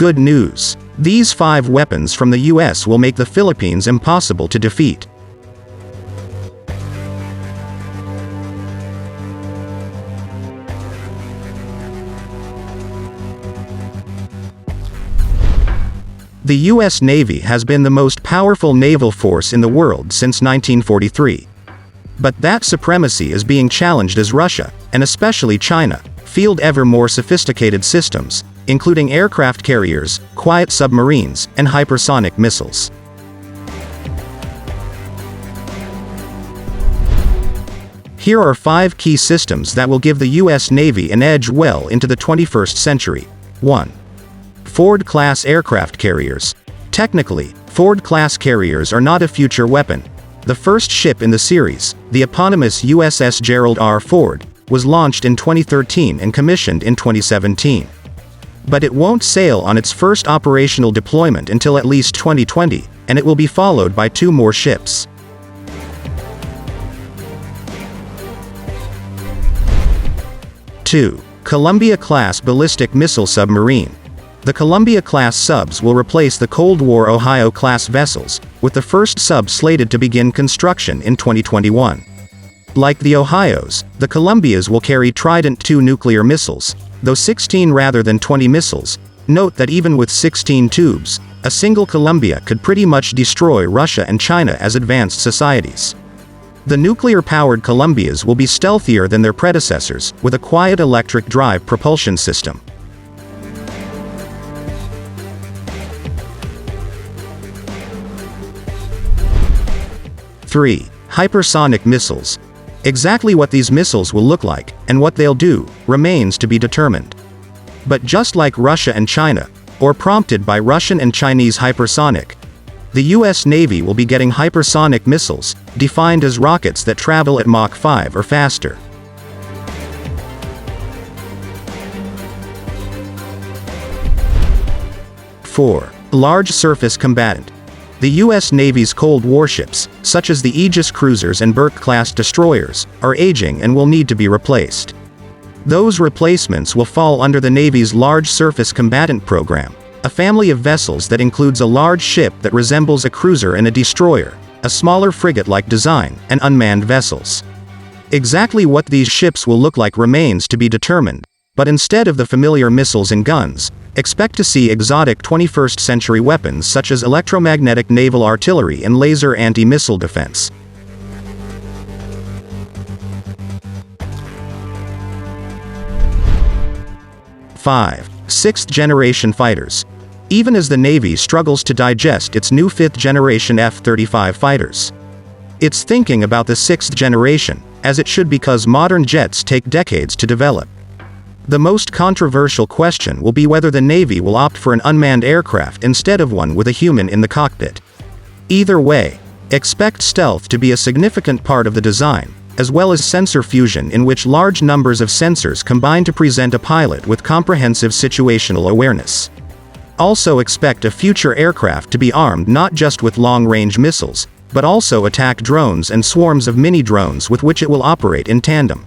good news. These 5 weapons from the US will make the Philippines impossible to defeat. The U.S. Navy has been the most powerful naval force in the world since 1943. But that supremacy is being challenged as Russia, and especially China, field ever more sophisticated systems, including aircraft carriers, quiet submarines, and hypersonic missiles. Here are 5 key systems that will give the U.S. Navy an edge well into the 21st century. 1. Ford-class aircraft carriers. Technically, Ford-class carriers are not a future weapon. The first ship in the series, the eponymous USS Gerald R. Ford, was launched in 2013 and commissioned in 2017. But it won't sail on its first operational deployment until at least 2020, and it will be followed by 2 more ships. Two. Columbia-class ballistic missile submarine. The Columbia-class subs will replace the Cold War Ohio-class vessels, with the first sub slated to begin construction in 2021. Like the Ohios, the Columbias will carry Trident II nuclear missiles, though 16 rather than 20 missiles. Note that even with 16 tubes, a single Columbia could pretty much destroy Russia and China as advanced societies. The nuclear-powered Columbias will be stealthier than their predecessors, with a quiet electric drive propulsion system. 3. Hypersonic missiles. Exactly what these missiles will look like, and what they'll do, remains to be determined. But just like Russia and China, or prompted by Russian and Chinese hypersonic, the U.S. Navy will be getting hypersonic missiles, defined as rockets that travel at Mach 5 or faster. Four. Large surface combatant. The U.S. Navy's cold warships, such as the Aegis cruisers and Burke-class destroyers, are aging and will need to be replaced. Those replacements will fall under the Navy's Large Surface Combatant program, a family of vessels that includes a large ship that resembles a cruiser and a destroyer, a smaller frigate-like design, and unmanned vessels. Exactly what these ships will look like remains to be determined, but instead of the familiar missiles and guns, expect to see exotic 21st century weapons such as electromagnetic naval artillery and laser anti-missile defense. 5. 6th-generation fighters. Even as the Navy struggles to digest its new 5th-generation F-35 fighters, it's thinking about the 6th generation, as it should, because modern jets take decades to develop. The most controversial question will be whether the Navy will opt for an unmanned aircraft instead of one with a human in the cockpit. Either way, expect stealth to be a significant part of the design, as well as sensor fusion, in which large numbers of sensors combine to present a pilot with comprehensive situational awareness. Also expect a future aircraft to be armed not just with long-range missiles, but also attack drones and swarms of mini-drones with which it will operate in tandem.